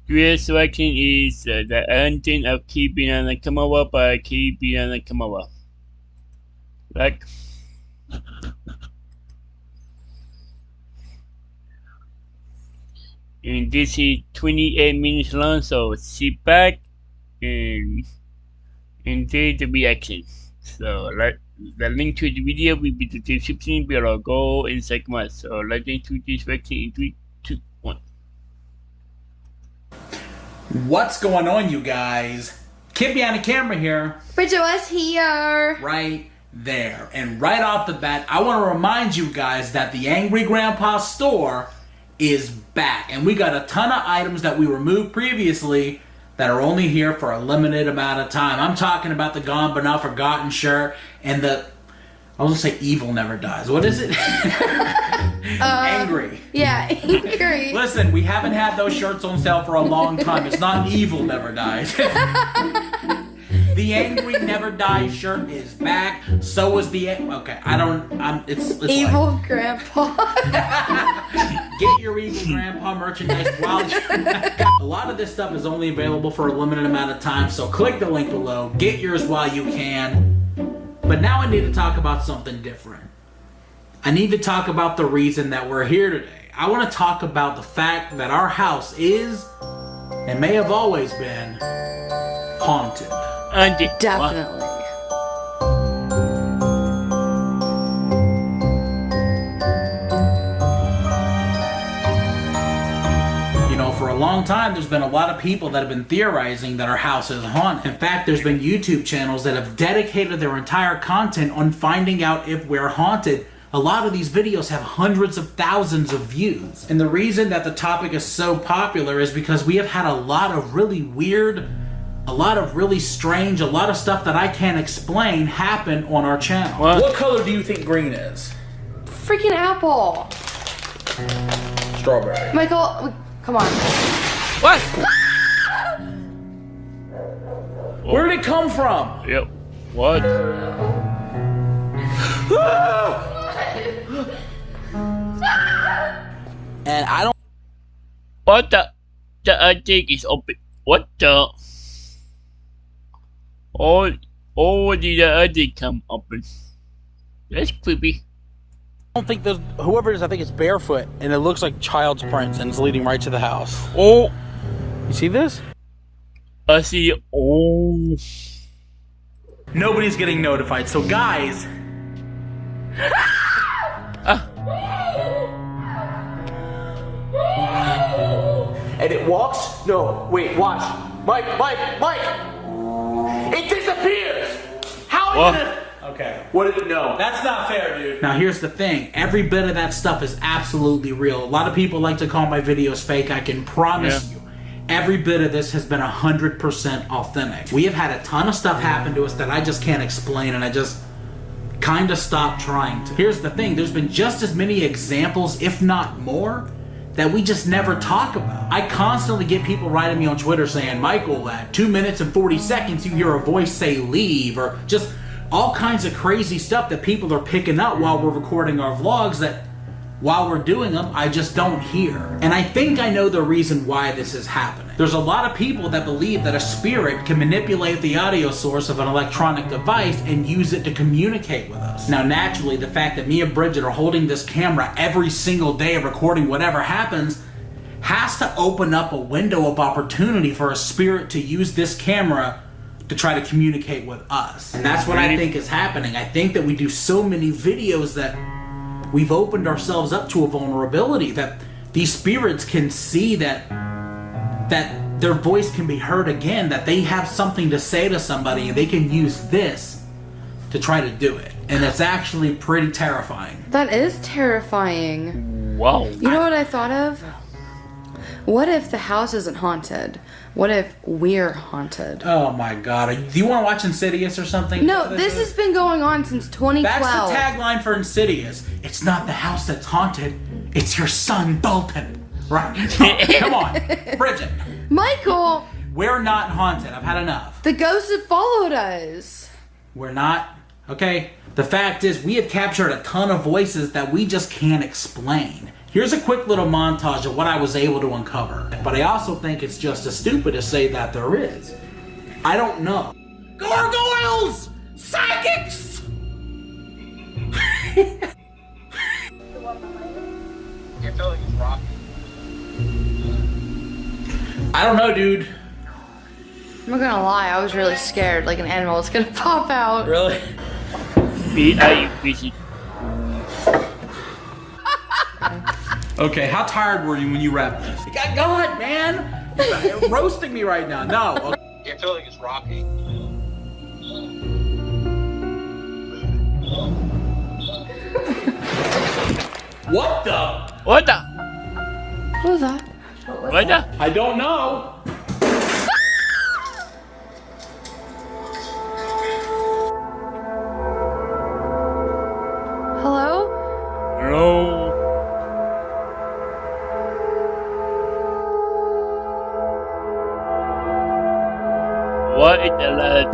Your selection is The Ending of KIDBEHINDACAMERA by KIDBEHINDACAMERA. Like, and this is 28 minutes long, so sit back and enjoy the reaction. So, the link to the video will be in the description below. Go and check out. So, let's get into this reaction in 3, 2, 1. What's going on, you guys? Kid behind the camera here. Bridget was here. Right there. And right off the bat, I want to remind you guys that the Angry Grandpa store is back. And we got a ton of items that we removed previously that are only here for a limited amount of time. I'm talking about the Gone But Not Forgotten shirt and the... I was going to say evil never dies. What is it? Angry. Yeah, angry. Listen, we haven't had those shirts on sale for a long time. It's not evil never dies. The Angry Never Dies shirt is back. So is the... Okay, it's evil grandpa. Get your evil grandpa merchandise while a lot of this stuff is only available for a limited amount of time, so click the link below. Get yours while you can. But now I need to talk about something different. I need to talk about the reason that we're here today. I want to talk about the fact that our house is, and may have always been, haunted. Definitely. You know, for a long time, there's been a lot of people that have been theorizing that our house is haunted. In fact, there's been YouTube channels that have dedicated their entire content on finding out if we're haunted. A lot of these videos have hundreds of thousands of views. And the reason that the topic is so popular is because we have had a lot of really weird, a lot of really strange, a lot of stuff that I can't explain happen on our channel. What color do you think green is? Freaking apple. Strawberry. Michael, come on. What? Where did it come from? Yep. What? And I don't... What the attic is open. What the? Oh, did the attic come open? That's creepy. I don't think there's... Whoever it is, I think it's barefoot. And it looks like child's prints and it's leading right to the house. Oh. You see this? I see. Oh. Nobody's getting notified. So guys... And it walks? No, wait, watch. Mike! It disappears! How did it? Okay. What did it know? That's not fair, dude. Now here's the thing. Every bit of that stuff is absolutely real. A lot of people like to call my videos fake. I can promise you, every bit of this has been 100% authentic. We have had a ton of stuff happen to us that I just can't explain, and I just kind of stopped trying to. Here's the thing. There's been just as many examples, if not more, that we just never talk about. I constantly get people writing me on Twitter saying, Michael, at 2 minutes and 40 seconds you hear a voice say leave, or just all kinds of crazy stuff that people are picking up while we're recording our vlogs that while we're doing them, I just don't hear. And I think I know the reason why this is happening. There's a lot of people that believe that a spirit can manipulate the audio source of an electronic device and use it to communicate with us. Now, naturally, the fact that me and Bridget are holding this camera every single day recording whatever happens has to open up a window of opportunity for a spirit to use this camera to try to communicate with us. And that's what I think is happening. I think that we do so many videos that we've opened ourselves up to a vulnerability that these spirits can see that their voice can be heard again, that they have something to say to somebody and they can use this to try to do it. And it's actually pretty terrifying. That is terrifying. Wow. You know what I thought of? What if the house isn't haunted? What if we're haunted? Oh my god. Do you want to watch Insidious or something? No, this has been going on since 2012. That's the tagline for Insidious. It's not the house that's haunted, it's your son Dalton. Right. Come on. Bridget. Michael! We're not haunted. I've had enough. The ghosts have followed us. We're not. Okay? The fact is, we have captured a ton of voices that we just can't explain. Here's a quick little montage of what I was able to uncover. But I also think it's just as stupid to say that there is. I don't know. Gargoyles! Psychics! I don't know, dude. I'm not gonna lie, I was really scared, like an animal was gonna pop out. Really? B-I-busy. Okay, how tired were you when you wrapped this? Go ahead, man! You're roasting me right now. No. Okay. Your feeling is rocky. What the? What the? What was that? What the? I don't know. Hello? Hello? What in the land?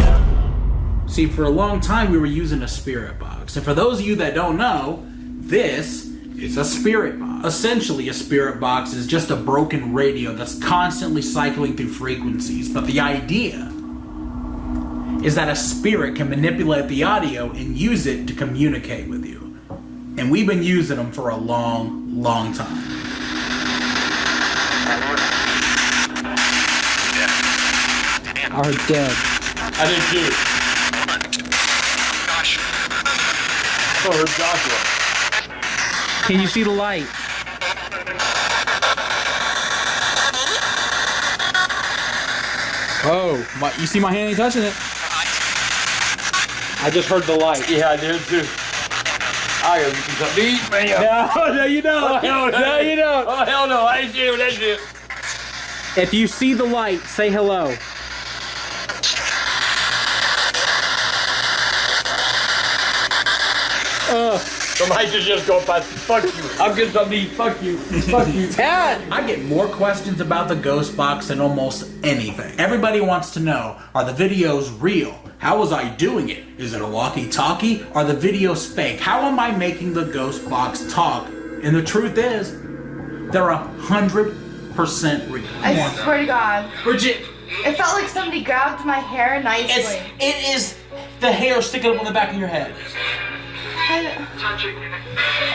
See, for a long time we were using a spirit box. And for those of you that don't know, this is a spirit box. Essentially, a spirit box is just a broken radio that's constantly cycling through frequencies. But the idea is that a spirit can manipulate the audio and use it to communicate with you. And we've been using them for a long, long time. I heard dead. I did too. I heard Joshua. Can you see the light? Oh, you see my hand ain't touching it. I just heard the light. Yeah, I did too. I am something. No, you don't. No, you don't. Oh, hell no. I ain't doing that shit. If you see the light, say hello. Somebody just go by. Fuck you. I'm getting something to eat. Fuck you. Fuck you. I get more questions about the ghost box than almost anything. Everybody wants to know, are the videos real? How was I doing it? Is it a walkie-talkie? Are the videos fake? How am I making the ghost box talk? And the truth is, they're 100% real. I swear to God. Bridget, It felt like somebody grabbed my hair nicely. it is the hair sticking up on the back of your head.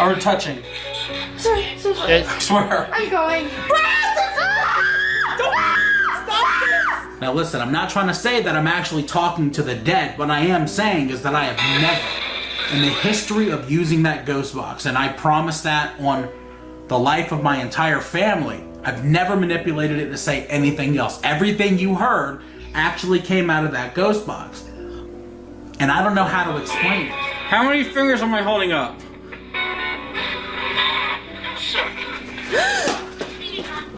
Or touching. Sorry, so sorry. I swear. I'm going. Now listen, I'm not trying to say that I'm actually talking to the dead. What I am saying is that I have never, in the history of using that ghost box, and I promise that on the life of my entire family, I've never manipulated it to say anything else. Everything you heard actually came out of that ghost box. And I don't know how to explain it. How many fingers am I holding up?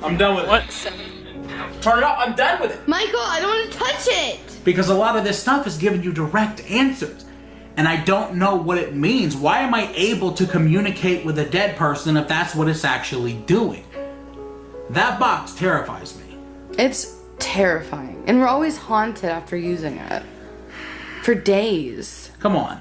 I'm done with it. What? Turn it up, I'm done with it. Michael, I don't want to touch it. Because a lot of this stuff is giving you direct answers. And I don't know what it means. Why am I able to communicate with a dead person if that's what it's actually doing? That box terrifies me. It's terrifying. And we're always haunted after using it. For days. Come on,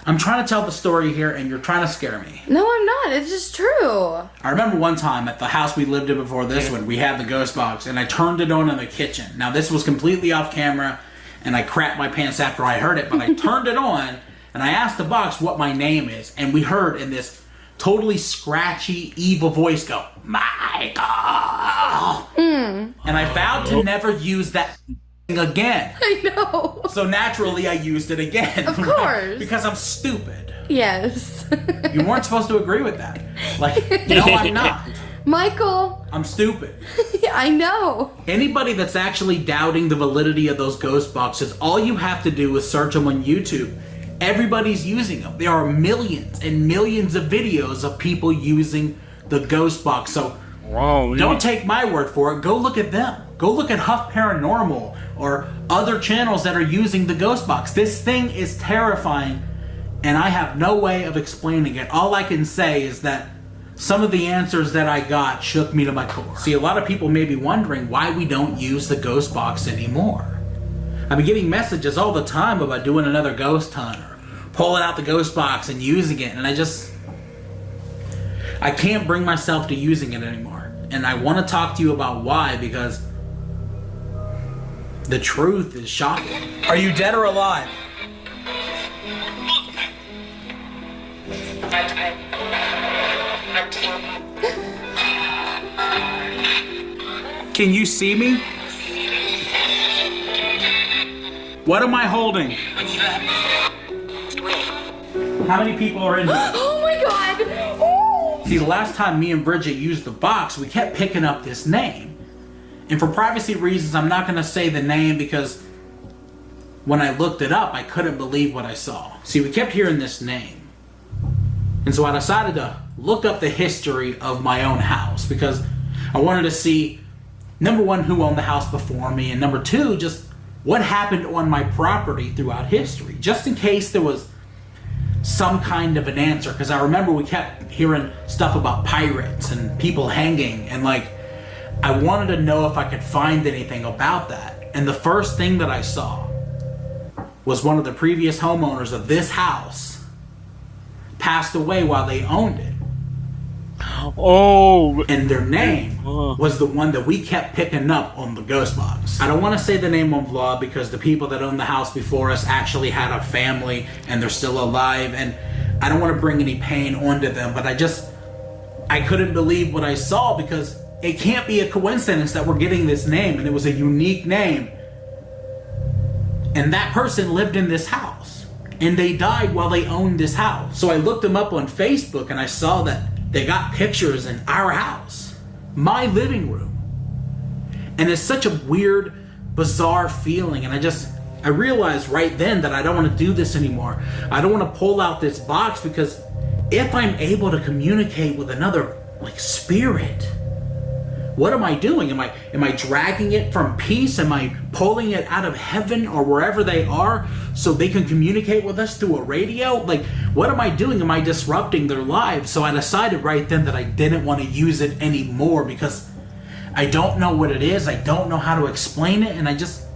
I'm trying to tell the story here and you're trying to scare me. No, I'm not. It's just true. I remember one time at the house we lived in before this one, we had the ghost box and I turned it on in the kitchen. Now this was completely off camera and I crapped my pants after I heard it, but I turned it on and I asked the box what my name is, and we heard in this totally scratchy, evil voice go, Michael! And I vowed to never use that again. I know. So naturally I used it again. Of course. Because I'm stupid. Yes. You weren't supposed to agree with that. Like, no, I'm not. Michael. I'm stupid. I know. Anybody that's actually doubting the validity of those ghost boxes, all you have to do is search them on YouTube. Everybody's using them. There are millions and millions of videos of people using the ghost box. So Whoa, don't take my word for it. Go look at them. Go look at Huff Paranormal or other channels that are using the ghost box. This thing is terrifying and I have no way of explaining it. All I can say is that some of the answers that I got shook me to my core. See, a lot of people may be wondering why we don't use the ghost box anymore. I've been getting messages all the time about doing another ghost hunt or pulling out the ghost box and using it, and I I can't bring myself to using it anymore. And I want to talk to you about why, because the truth is shocking. Are you dead or alive? Can you see me? What am I holding? How many people are in here? Oh my god! Oh. See, the last time me and Bridget used the box, we kept picking up this name. And for privacy reasons, I'm not going to say the name because when I looked it up, I couldn't believe what I saw. See, we kept hearing this name. And so I decided to look up the history of my own house because I wanted to see, number one, who owned the house before me, and number two, just what happened on my property throughout history, just in case there was some kind of an answer. Because I remember we kept hearing stuff about pirates and people hanging, and like, I wanted to know if I could find anything about that. And the first thing that I saw was one of the previous homeowners of this house passed away while they owned it. Oh. And their name was the one that we kept picking up on the ghost box. I don't want to say the name on vlog because the people that owned the house before us actually had a family and they're still alive, and I don't want to bring any pain onto them, but I couldn't believe what I saw because it can't be a coincidence that we're getting this name, and it was a unique name. And that person lived in this house and they died while they owned this house. So I looked them up on Facebook and I saw that they got pictures in our house, my living room. And it's such a weird, bizarre feeling. And I realized right then that I don't want to do this anymore. I don't want to pull out this box because if I'm able to communicate with another like spirit, what am I doing? Am I dragging it from peace? Am I pulling it out of heaven or wherever they are so they can communicate with us through a radio? Like, what am I doing? Am I disrupting their lives? So I decided right then that I didn't want to use it anymore because I don't know what it is. I don't know how to explain it. And I just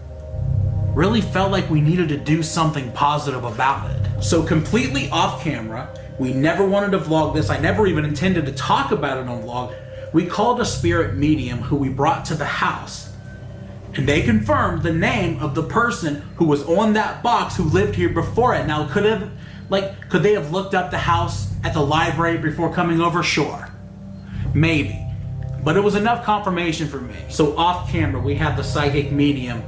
really felt like we needed to do something positive about it. So completely off camera, we never wanted to vlog this. I never even intended to talk about it on vlog. We called a spirit medium who we brought to the house, and they confirmed the name of the person who was on that box who lived here before it. Now, could they have looked up the house at the library before coming over? Sure, maybe, but it was enough confirmation for me. So off camera, we had the psychic medium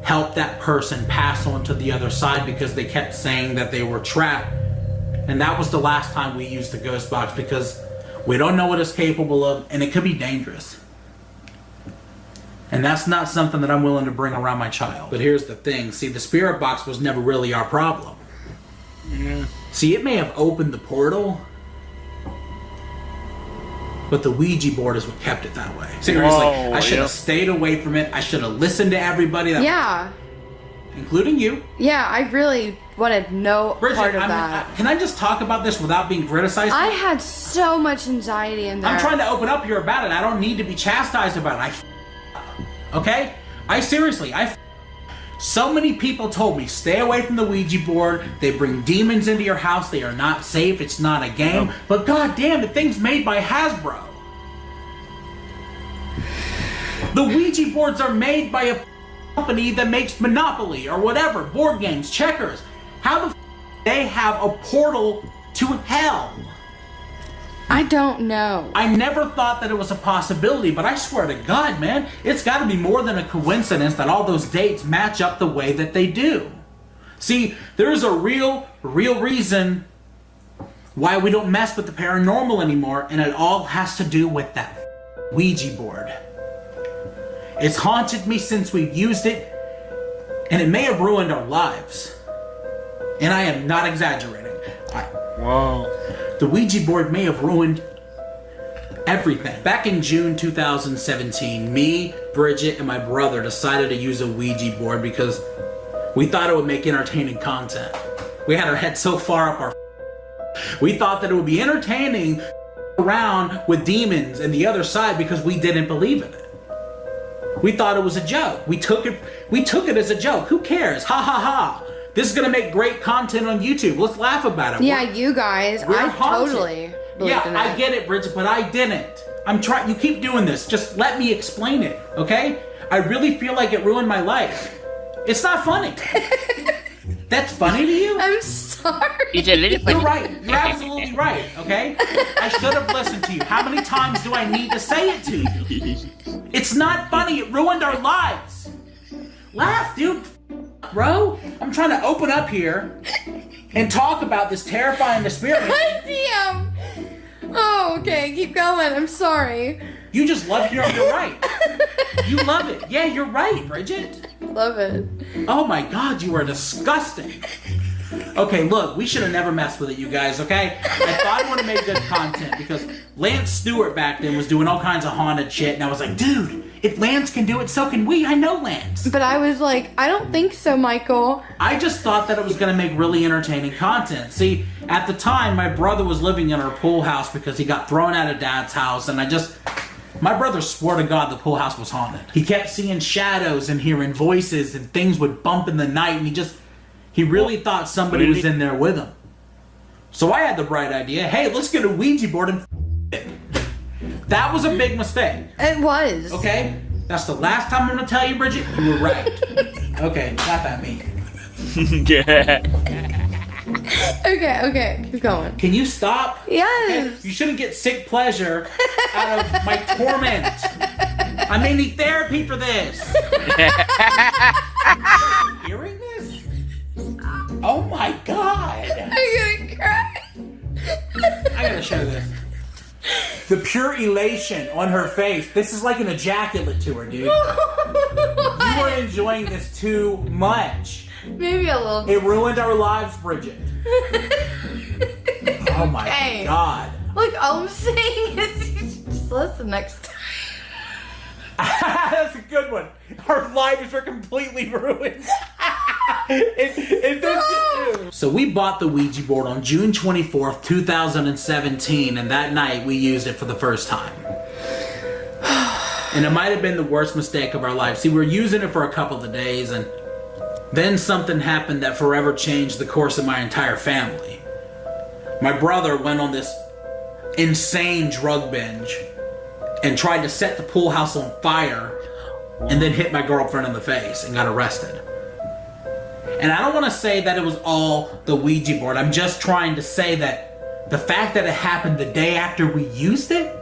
help that person pass on to the other side because they kept saying that they were trapped, and that was the last time we used the ghost box because we don't know what it's capable of, and it could be dangerous. And that's not something that I'm willing to bring around my child. But here's the thing. See, the spirit box was never really our problem. Yeah. See, it may have opened the portal, but the Ouija board is what kept it that way. Seriously, I should have stayed away from it. I should have listened to everybody. Yeah. Including you. Yeah, I really wanted no Bridget, part of that. Can I just talk about this without being criticized? I had so much anxiety in there. I'm trying to open up here about it. I don't need to be chastised about it. Okay? So many people told me, stay away from the Ouija board. They bring demons into your house. They are not safe. It's not a game. But goddamn, the thing's made by Hasbro. The Ouija boards are made by a company that makes Monopoly or whatever, board games, checkers. How the they have a portal to hell? I don't know. I never thought that it was a possibility, but I swear to God, man, it's got to be more than a coincidence that all those dates match up the way that they do. See, there's a real reason why we don't mess with the paranormal anymore, and it all has to do with that Ouija board. It's haunted me since we've used it, and it may have ruined our lives. And I am not exaggerating. Wow. The Ouija board may have ruined everything. Back in June 2017, me, Bridget, and my brother decided to use a Ouija board because we thought it would make entertaining content. We had our head so far up our we thought that it would be entertaining around with demons and the other side because we didn't believe in it. We thought it was a joke. We took it as a joke. Who cares? Ha ha ha. This is gonna make great content on YouTube. Let's laugh about it. Yeah, you guys. We're I haunted. totally. believed in it. I get it, Bridget, but I didn't. I'm trying. You keep doing this. Just let me explain it, okay? I really feel like it ruined my life. It's not funny. That's funny to you? I'm sorry. It's a little funny. You're right. You're absolutely right, okay? I should have listened to you. How many times do I need to say it to you? It's not funny. It ruined our lives. Laugh, dude. Bro, I'm trying to open up here and talk about this terrifying experience. Damn. Oh, okay. Keep going. I'm sorry. You just love hearing you're right. You love it. Yeah, you're right, Bridget. Love it. Oh my God, you are disgusting. Okay, look, we should have never messed with it, you guys, okay? I thought I would have made good content because Lance Stewart back then was doing all kinds of haunted shit, and I was like, dude, if Lance can do it, so can we. I know Lance. But I was like, I don't think so, Michael. I just thought that it was going to make really entertaining content. See, at the time, my brother was living in our pool house because he got thrown out of Dad's house, and my brother swore to God the pool house was haunted. He kept seeing shadows and hearing voices, and things would bump in the night, and he really thought somebody was in there with him. So I had the bright idea, hey, let's get a Ouija board and it. That was a big mistake. It was. Okay? That's the last time I'm going to tell you, Bridget, you were right. Okay, laugh at me. Okay. Keep going. Can you stop? Yes. You shouldn't get sick pleasure out of my torment. I may need therapy for this. Hearing this? Oh my God. I'm gonna cry. I gotta show this. The pure elation on her face. This is like an ejaculate to her, dude. You are enjoying this too much. Maybe a little. It ruined our lives, Bridget. Oh my Okay. God. Look, all I'm saying is just listen next time. That's a good one. Our lives were completely ruined. So we bought the Ouija board on June 24th, 2017, and that night we used it for the first time. And it might have been the worst mistake of our life. See, we were using it for a couple of days, and then something happened that forever changed the course of my entire family. My brother went on this insane drug binge and tried to set the pool house on fire and then hit my girlfriend in the face and got arrested. And I don't want to say that it was all the Ouija board. I'm just trying to say that the fact that it happened the day after we used it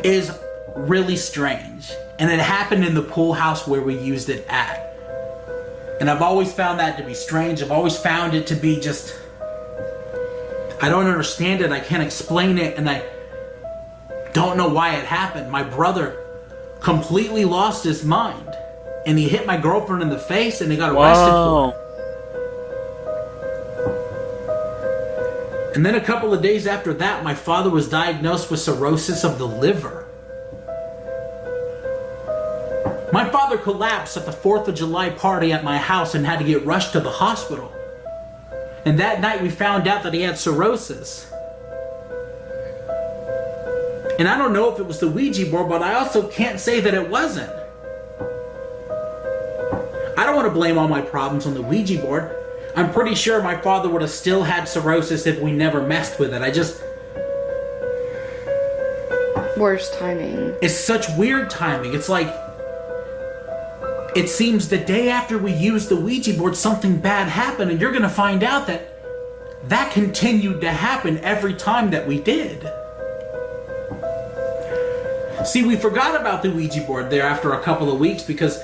is really strange. And it happened in the pool house where we used it at. And I've always found that to be strange. I've always found it to be just... I don't understand it. I can't explain it. And I don't know why it happened. My brother completely lost his mind. And he hit my girlfriend in the face and he got arrested for it. And then a couple of days after that, my father was diagnosed with cirrhosis of the liver. My father collapsed at the 4th of July party at my house and had to get rushed to the hospital. And that night we found out that he had cirrhosis. And I don't know if it was the Ouija board, but I also can't say that it wasn't. I don't want to blame all my problems on the Ouija board. I'm pretty sure my father would have still had cirrhosis if we never messed with it. Worst timing. It's such weird timing. It's like... It seems the day after we used the Ouija board, something bad happened, and you're going to find out that continued to happen every time that we did. See, we forgot about the Ouija board there after a couple of weeks because,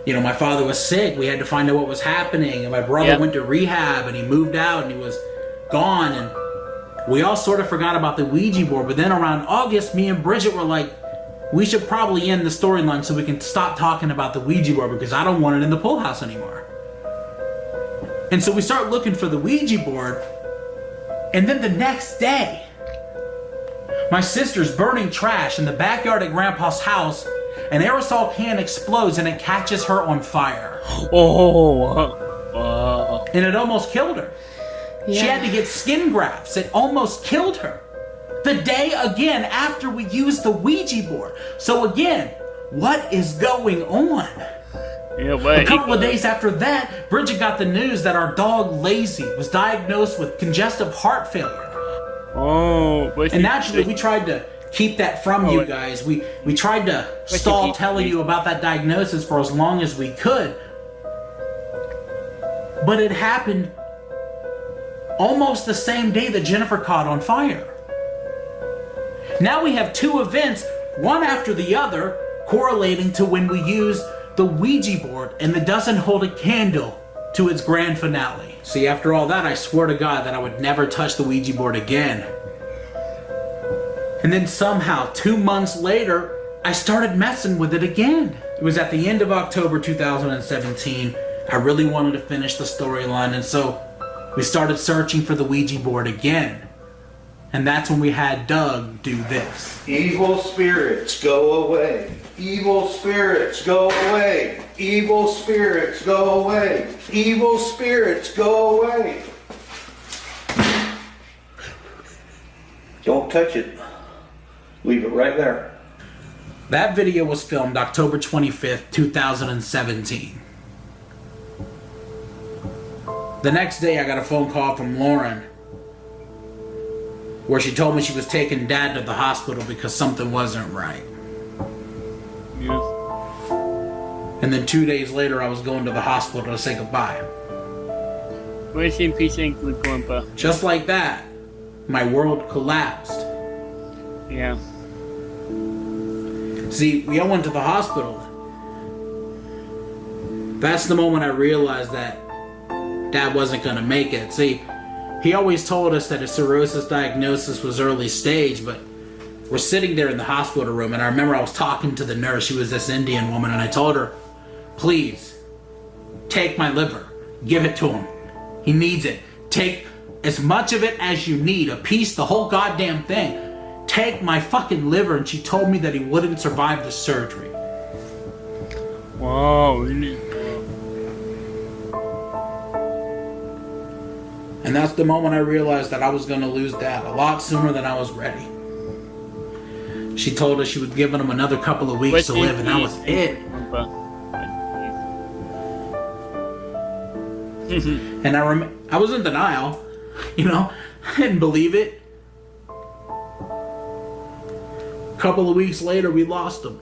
you know, my father was sick. We had to find out what was happening, and my brother went to rehab, and he moved out, and he was gone, and we all sort of forgot about the Ouija board. But then around August, me and Bridget were like, we should probably end the storyline so we can stop talking about the Ouija board because I don't want it in the pool house anymore. And so we start looking for the Ouija board, and then the next day, my sister's burning trash in the backyard at Grandpa's house. An aerosol can explodes and it catches her on fire. Oh. And it almost killed her. Yeah. She had to get skin grafts. It almost killed her. The day again after we used the Ouija board. So again, what is going on? Yeah, but A couple of days after that, Bridget got the news that our dog Lazy was diagnosed with congestive heart failure. Oh, And naturally, we tried to keep that from you guys. We tried to stall telling you about that diagnosis for as long as we could. But it happened almost the same day that Jennifer caught on fire. Now we have two events, one after the other, correlating to when we use the Ouija board and it doesn't hold a candle to its grand finale. See, after all that, I swore to God that I would never touch the Ouija board again. And then somehow, 2 months later, I started messing with it again. It was at the end of October 2017. I really wanted to finish the storyline, and so we started searching for the Ouija board again. And that's when we had Doug do this. Evil spirits, go away. Evil spirits, go away. Evil spirits, go away. Evil spirits, go away. Don't touch it. Leave it right there. That video was filmed October 25th, 2017. The next day I got a phone call from Lauren where she told me she was taking Dad to the hospital because something wasn't right. Yes. And then 2 days later I was going to the hospital to say goodbye. Rest in peace, Uncle Grandpa. Just like that, my world collapsed. Yeah. See, we all went to the hospital. That's the moment I realized that Dad wasn't going to make it. See, he always told us that his cirrhosis diagnosis was early stage, but we're sitting there in the hospital room, and I remember I was talking to the nurse. She was this Indian woman, and I told her, please, take my liver. Give it to him. He needs it. Take as much of it as you need. A piece, the whole goddamn thing. Take my fucking liver. And she told me that he wouldn't survive the surgery. Wow, really? And that's the moment I realized that I was going to lose Dad a lot sooner than I was ready. She told us she was giving him another couple of weeks to live, and that was it. And I was in denial. You know, I didn't believe it. A couple of weeks later, we lost him.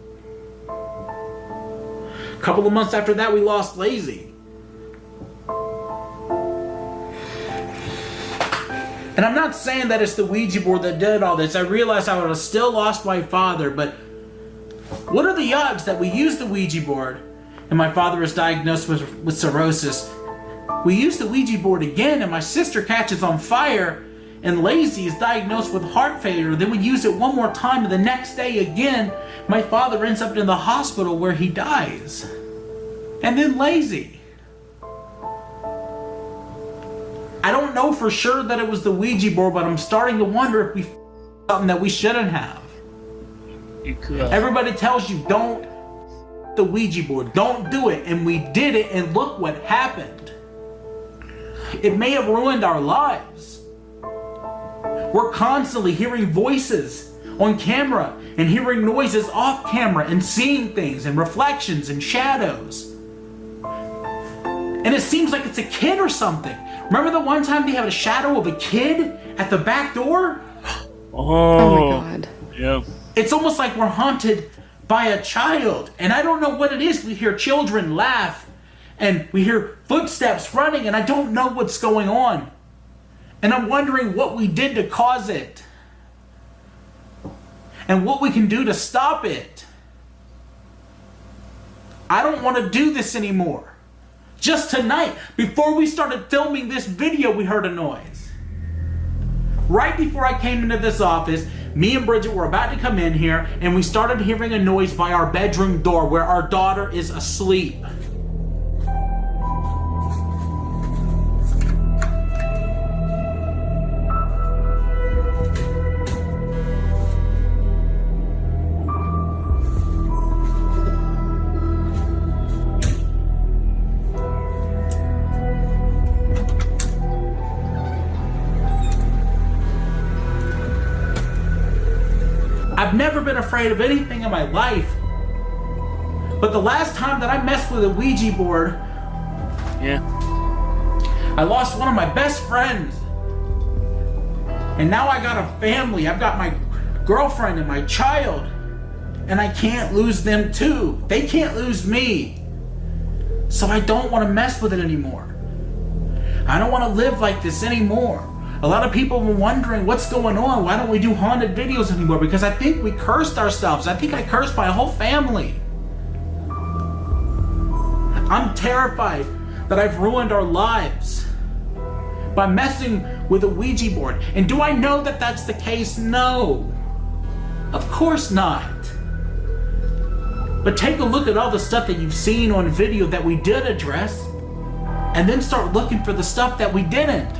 A couple of months after that, we lost Lazy. And I'm not saying that it's the Ouija board that did all this. I realize I would have still lost my father, but what are the odds that we use the Ouija board and my father is diagnosed with cirrhosis? We use the Ouija board again and my sister catches on fire and Lazy is diagnosed with heart failure. Then we use it one more time and the next day again, my father ends up in the hospital where he dies. And then Lazy. I don't know for sure that it was the Ouija board, but I'm starting to wonder if we something that we shouldn't have. Everybody tells you don't the Ouija board, don't do it, and we did it, and look what happened. It may have ruined our lives. We're constantly hearing voices on camera and hearing noises off camera and seeing things and reflections and shadows. And it seems like it's a kid or something. Remember the one time they had a shadow of a kid at the back door? Oh my God. Yeah. It's almost like we're haunted by a child. And I don't know what it is. We hear children laugh and we hear footsteps running and I don't know what's going on. And I'm wondering what we did to cause it. And what we can do to stop it. I don't want to do this anymore. Just tonight, before we started filming this video, we heard a noise. Right before I came into this office, me and Bridget were about to come in here, and we started hearing a noise by our bedroom door where our daughter is asleep. I've never been afraid of anything in my life. But the last time that I messed with a Ouija board, I lost one of my best friends. And now I got a family. I've got my girlfriend and my child. And I can't lose them too. They can't lose me. So I don't want to mess with it anymore. I don't want to live like this anymore. A lot of people were wondering what's going on. Why don't we do haunted videos anymore? Because I think we cursed ourselves. I think I cursed my whole family. I'm terrified that I've ruined our lives by messing with a Ouija board. And do I know that that's the case? No. Of course not. But take a look at all the stuff that you've seen on video that we did address, and then start looking for the stuff that we didn't.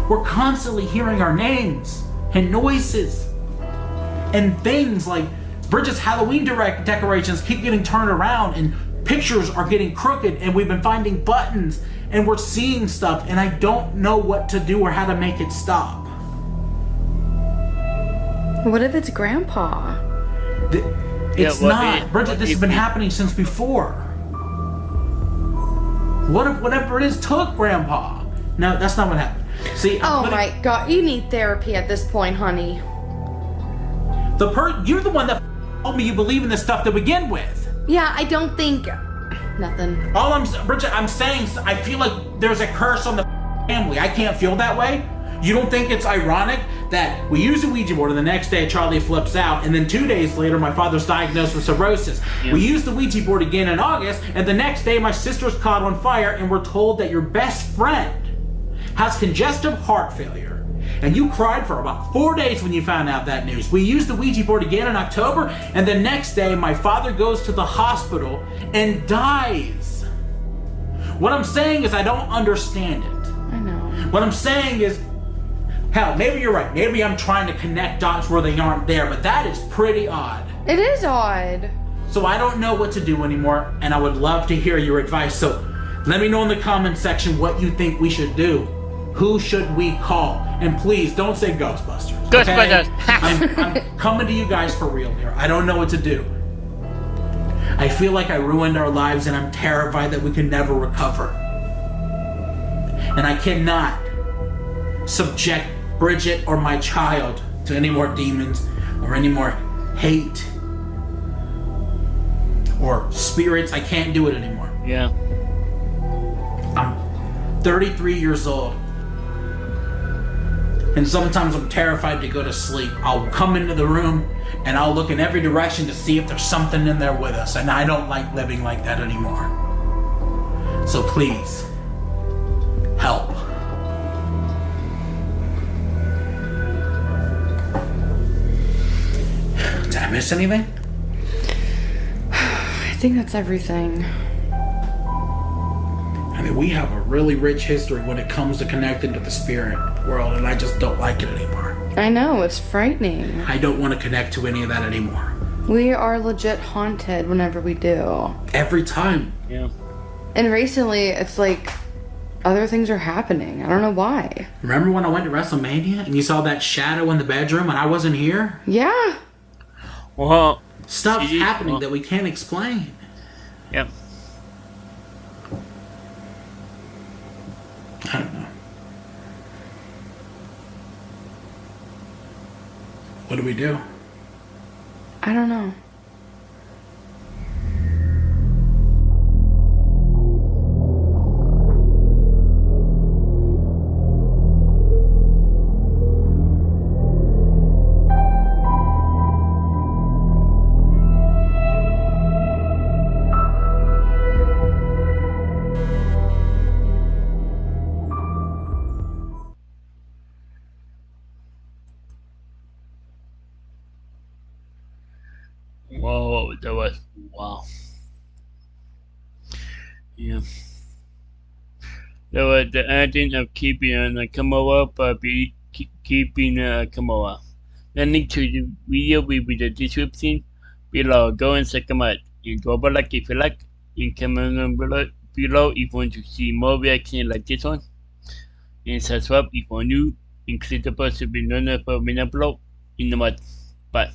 We're constantly hearing our names and noises and things like Bridget's Halloween decorations keep getting turned around and pictures are getting crooked, and we've been finding buttons and we're seeing stuff, and I don't know what to do or how to make it stop. What if it's Grandpa? It's not. Bridget, this has been happening since before. What if whatever it is took Grandpa? No, that's not what happened. See, oh my God, you need therapy at this point, honey. You're the one that told me you believe in this stuff to begin with. Yeah, I don't think nothing. Bridget, I'm saying I feel like there's a curse on the family. I can't feel that way. You don't think it's ironic that we use a Ouija board and the next day Charlie flips out, and then 2 days later my father's diagnosed with cirrhosis? Yeah. We use the Ouija board again in August, and the next day my sister's caught on fire, and we're told that your best friend has congestive heart failure. And you cried for about 4 days when you found out that news. We used the Ouija board again in October, and the next day my father goes to the hospital and dies. What I'm saying is I don't understand it. I know. What I'm saying is, hell, maybe you're right. Maybe I'm trying to connect dots where they aren't there, but that is pretty odd. It is odd. So I don't know what to do anymore, and I would love to hear your advice. So let me know in the comment section what you think we should do. Who should we call? And please don't say Ghostbusters. Ghostbusters. Okay? I'm coming to you guys for real here. I don't know what to do. I feel like I ruined our lives, and I'm terrified that we can never recover. And I cannot subject Bridget or my child to any more demons or any more hate or spirits. I can't do it anymore. Yeah. I'm 33 years old, and sometimes I'm terrified to go to sleep. I'll come into the room and I'll look in every direction to see if there's something in there with us, and I don't like living like that anymore. So please, help. Did I miss anything? I think that's everything. I mean, we have a really rich history when it comes to connecting to the spirit world, and I just don't like it anymore. I know, it's frightening. I don't want to connect to any of that anymore. We are legit haunted whenever we do. Every time. Yeah. And recently, it's like other things are happening. I don't know why. Remember when I went to WrestleMania and you saw that shadow in the bedroom and I wasn't here? Yeah. Well, stuff's happening that we can't explain. Yep. I don't know. What do we do? I don't know. Whoa, that was wow. Yeah. That was the ending of keeping Kamoa, but keeping Kamoa. The link to the video will be in the description below. Go and check them out. And go like if you like. And comment below if you want to see more reactions like this one. And subscribe if you're new. And click the bell to be notified when I upload in the month. Bye.